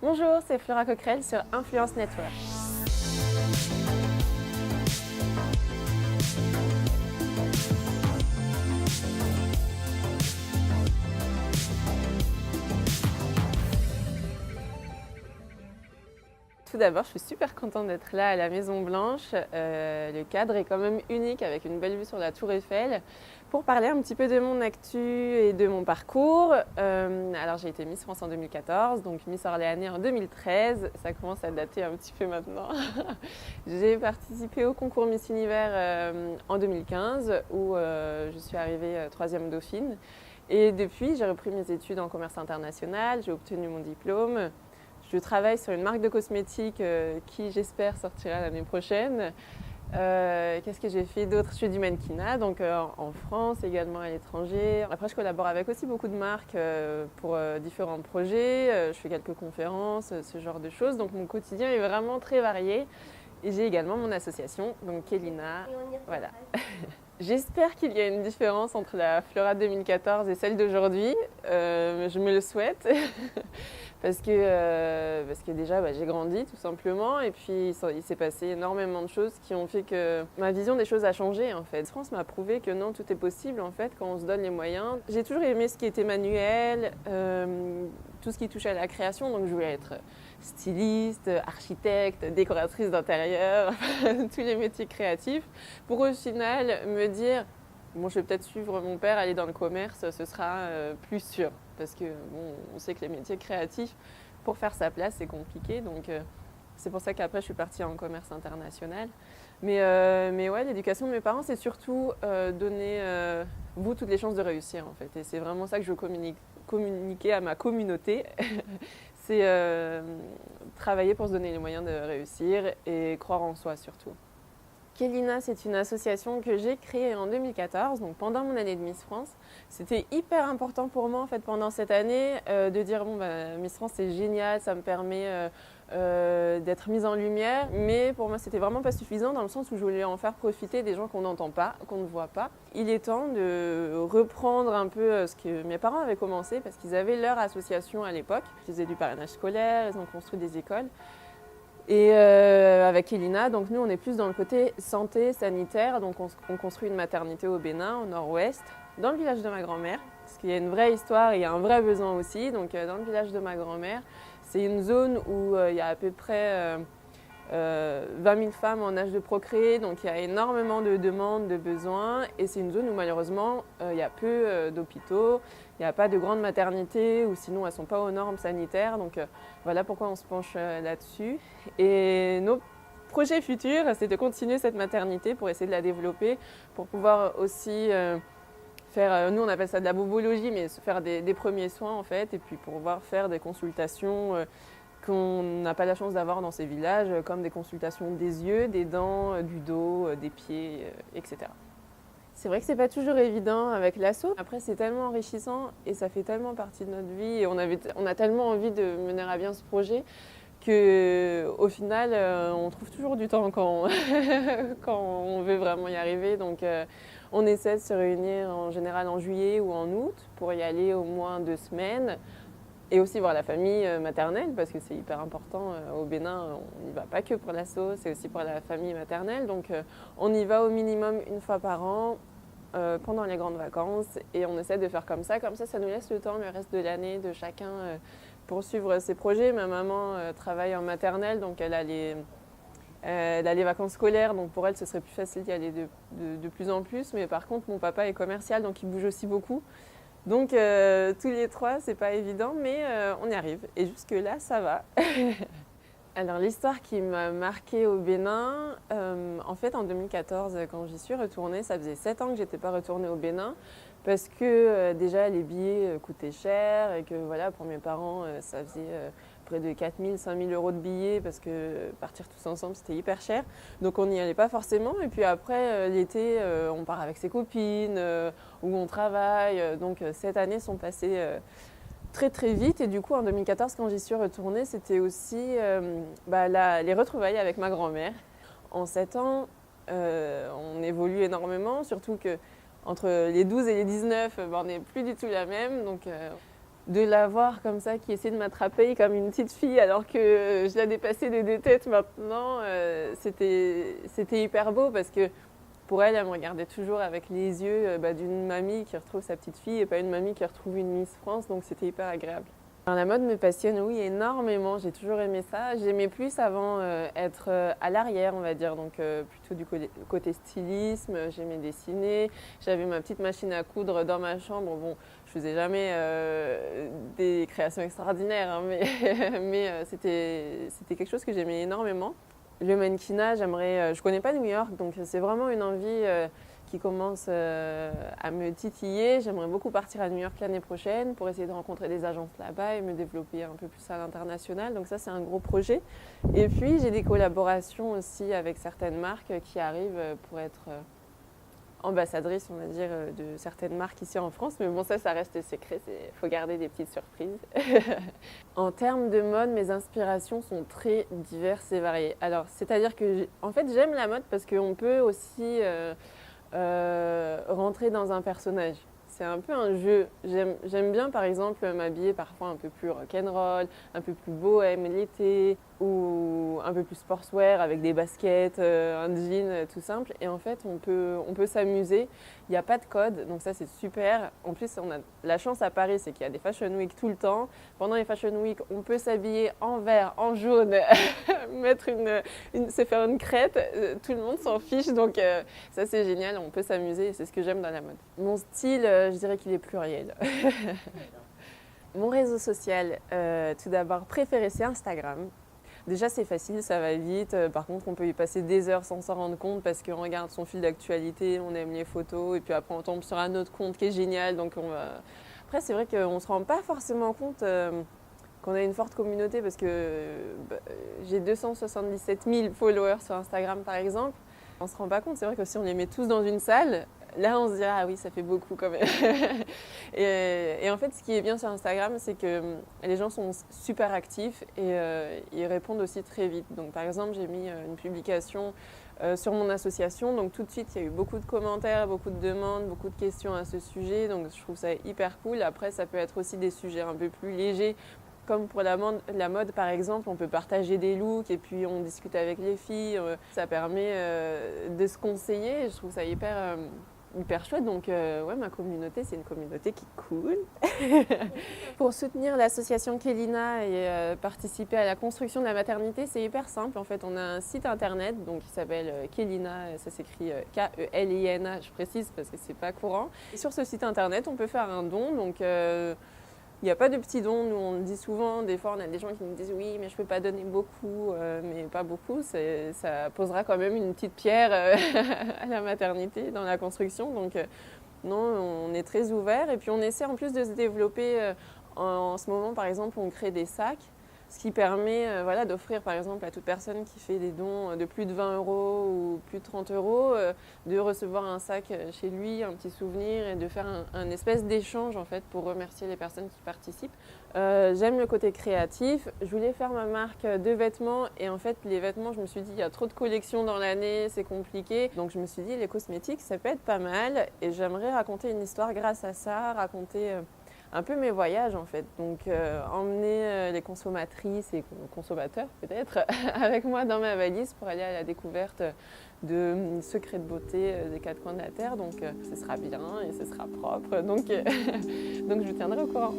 Bonjour, c'est Flora Coquerel sur Influence Network. Tout d'abord, je suis super contente d'être là à la Maison Blanche. Le cadre est quand même unique avec une belle vue sur la Tour Eiffel. Pour parler un petit peu de mon actu et de mon parcours, alors j'ai été Miss France en 2014, donc Miss Orléanais en 2013. Ça commence à dater un petit peu maintenant. J'ai participé au concours Miss Univers en 2015 où je suis arrivée troisième dauphine. Et depuis, j'ai repris mes études en commerce international, j'ai obtenu mon diplôme. Je travaille sur une marque de cosmétiques qui, j'espère, sortira l'année prochaine. Qu'est-ce que j'ai fait d'autre? Je fais du mannequinat, donc en France, également à l'étranger. Après, je collabore avec aussi beaucoup de marques pour différents projets. Je fais quelques conférences, ce genre de choses. Donc mon quotidien est vraiment très varié. Et j'ai également mon association, donc Kelina. Voilà. J'espère qu'il y a une différence entre la Flora 2014 et celle d'aujourd'hui. Je me le souhaite. Parce que déjà, j'ai grandi tout simplement. Et puis, il s'est passé énormément de choses qui ont fait que ma vision des choses a changé en fait. France m'a prouvé que non, tout est possible en fait quand on se donne les moyens. J'ai toujours aimé ce qui était manuel, tout ce qui touchait à la création. Donc, je voulais être styliste, architecte, décoratrice d'intérieur, tous les métiers créatifs. Pour au final me dire, bon, je vais peut-être suivre mon père, aller dans le commerce, ce sera plus sûr. Parce que bon, on sait que les métiers créatifs, pour faire sa place, c'est compliqué. Donc c'est pour ça qu'après, je suis partie en commerce international. Mais ouais, l'éducation de mes parents, c'est surtout donner vous toutes les chances de réussir en fait. Et c'est vraiment ça que je veux communiquer à ma communauté. C'est travailler pour se donner les moyens de réussir et croire en soi surtout. Kelina, c'est une association que j'ai créée en 2014, donc pendant mon année de Miss France. C'était hyper important pour moi en fait pendant cette année de dire bon Miss France c'est génial, ça me permet d'être mise en lumière, mais pour moi c'était vraiment pas suffisant dans le sens où je voulais en faire profiter des gens qu'on n'entend pas, qu'on ne voit pas. Il est temps de reprendre un peu ce que mes parents avaient commencé parce qu'ils avaient leur association à l'époque. Ils faisaient du parrainage scolaire, ils ont construit des écoles. Et avec Elina, donc nous on est plus dans le côté santé, sanitaire, donc on construit une maternité au Bénin, au nord-ouest, dans le village de ma grand-mère, parce qu'il y a une vraie histoire et il y a un vrai besoin aussi. Donc dans le village de ma grand-mère, c'est une zone où il y a à peu près 20 000 femmes en âge de procréer, donc il y a énormément de demandes, de besoins, et c'est une zone où malheureusement il y a peu d'hôpitaux, il n'y a pas de grandes maternités, ou sinon elles ne sont pas aux normes sanitaires, donc voilà pourquoi on se penche là-dessus. Et nos projets futurs, c'est de continuer cette maternité pour essayer de la développer, pour pouvoir aussi faire, nous on appelle ça de la bobologie, mais faire des premiers soins en fait, et puis pour pouvoir faire des consultations qu'on n'a pas la chance d'avoir dans ces villages, comme des consultations des yeux, des dents, du dos, des pieds, etc. C'est vrai que c'est pas toujours évident avec l'asso. Après, c'est tellement enrichissant et ça fait tellement partie de notre vie et on a tellement envie de mener à bien ce projet qu'au final, on trouve toujours du temps quand quand on veut vraiment y arriver. Donc, on essaie de se réunir en général en juillet ou en août pour y aller au moins 2 semaines. Et aussi voir la famille maternelle, parce que c'est hyper important. Au Bénin, on n'y va pas que pour l'asso, c'est aussi pour la famille maternelle. Donc on y va au minimum une fois par an, pendant les grandes vacances. Et on essaie de faire comme ça ça nous laisse le temps le reste de l'année de chacun pour suivre ses projets. Ma maman travaille en maternelle, donc elle a les vacances scolaires, donc pour elle ce serait plus facile d'y aller de plus en plus. Mais par contre, mon papa est commercial, donc il bouge aussi beaucoup. Donc tous les trois, c'est pas évident, mais on y arrive. Et jusque-là, ça va. Alors l'histoire qui m'a marquée au Bénin, en fait en 2014, quand j'y suis retournée, ça faisait 7 ans que j'étais pas retournée au Bénin, parce que déjà les billets coûtaient cher et que voilà, pour mes parents, ça faisait près de 4 000, 5 000 euros de billets, parce que partir tous ensemble, c'était hyper cher. Donc on n'y allait pas forcément. Et puis après, l'été, on part avec ses copines, où on travaille. Donc cette année sont passées très très vite. Et du coup, en 2014, quand j'y suis retournée, c'était aussi les retrouvailles avec ma grand-mère. En 7 ans, on évolue énormément, surtout que entre les 12 et les 19, on n'est plus du tout la même. Donc de la voir comme ça, qui essaie de m'attraper comme une petite fille alors que je la dépassais des deux têtes maintenant, c'était hyper beau parce que pour elle, elle me regardait toujours avec les yeux d'une mamie qui retrouve sa petite fille et pas une mamie qui retrouve une Miss France, donc c'était hyper agréable. Alors, la mode me passionne, oui, énormément. J'ai toujours aimé ça. J'aimais plus avant être à l'arrière, on va dire, donc plutôt du côté stylisme. J'aimais dessiner. J'avais ma petite machine à coudre dans ma chambre. Bon, je faisais jamais des créations extraordinaires, hein, mais c'était quelque chose que j'aimais énormément. Le mannequinat, je connais pas New York, donc c'est vraiment une envie qui commence à me titiller. J'aimerais beaucoup partir à New York l'année prochaine pour essayer de rencontrer des agences là-bas et me développer un peu plus à l'international. Donc ça, c'est un gros projet. Et puis, j'ai des collaborations aussi avec certaines marques qui arrivent pour être ambassadrice, on va dire, de certaines marques ici en France. Mais bon, ça reste secret, il faut garder des petites surprises. En termes de mode, mes inspirations sont très diverses et variées. Alors, c'est-à-dire que, en fait, j'aime la mode parce qu'on peut aussi rentrer dans un personnage. C'est un peu un jeu. J'aime bien, par exemple, m'habiller parfois un peu plus rock'n'roll, un peu plus bohème l'été, ou un peu plus sportswear avec des baskets, un jean tout simple. Et en fait, on peut s'amuser. Il n'y a pas de code, donc ça c'est super. En plus, on a la chance à Paris, c'est qu'il y a des Fashion Week tout le temps. Pendant les Fashion Week, on peut s'habiller en vert, en jaune, se faire une crête. Tout le monde s'en fiche, donc ça c'est génial. On peut s'amuser et c'est ce que j'aime dans la mode. Mon style, je dirais qu'il est pluriel. Mon réseau social, tout d'abord préféré, c'est Instagram. Déjà, c'est facile, ça va vite. Par contre, on peut y passer des heures sans s'en rendre compte parce qu'on regarde son fil d'actualité, on aime les photos et puis après on tombe sur un autre compte qui est génial. Donc après, c'est vrai qu'on ne se rend pas forcément compte qu'on a une forte communauté parce que j'ai 277 000 followers sur Instagram par exemple. On ne se rend pas compte, c'est vrai que si on les met tous dans une salle, là on se dira ah oui ça fait beaucoup quand même. et en fait ce qui est bien sur Instagram c'est que les gens sont super actifs et ils répondent aussi très vite. Donc par exemple j'ai mis une publication sur mon association, donc tout de suite il y a eu beaucoup de commentaires, beaucoup de demandes, beaucoup de questions à ce sujet, donc je trouve ça hyper cool. Après ça peut être aussi des sujets un peu plus légers. Comme pour la mode, par exemple, on peut partager des looks et puis on discute avec les filles. Ça permet de se conseiller et je trouve ça hyper chouette. Donc, ouais, ma communauté, c'est une communauté qui est cool. Pour soutenir l'association Kelina et participer à la construction de la maternité, c'est hyper simple. En fait, on a un site internet donc, qui s'appelle Kelina, ça s'écrit K-E-L-I-N-A, je précise parce que c'est pas courant. Et sur ce site internet, on peut faire un don. Donc, il n'y a pas de petits dons, nous on le dit souvent, des fois on a des gens qui nous disent oui mais je ne peux pas donner beaucoup, mais pas beaucoup, ça posera quand même une petite pierre à la maternité dans la construction, donc non on est très ouvert et puis on essaie en plus de se développer en ce moment par exemple on crée des sacs, ce qui permet d'offrir par exemple à toute personne qui fait des dons de plus de 20 € ou plus de 30 € de recevoir un sac chez lui, un petit souvenir et de faire un espèce d'échange en fait pour remercier les personnes qui participent. J'aime le côté créatif. Je voulais faire ma marque de vêtements et en fait les vêtements je me suis dit il y a trop de collections dans l'année, c'est compliqué. Donc je me suis dit les cosmétiques ça peut être pas mal et j'aimerais raconter une histoire grâce à ça, raconter un peu mes voyages en fait, donc emmener les consommatrices et consommateurs peut-être avec moi dans ma valise pour aller à la découverte de secrets de beauté des quatre coins de la terre, donc ce sera bien et ce sera propre, donc je vous tiendrai au courant.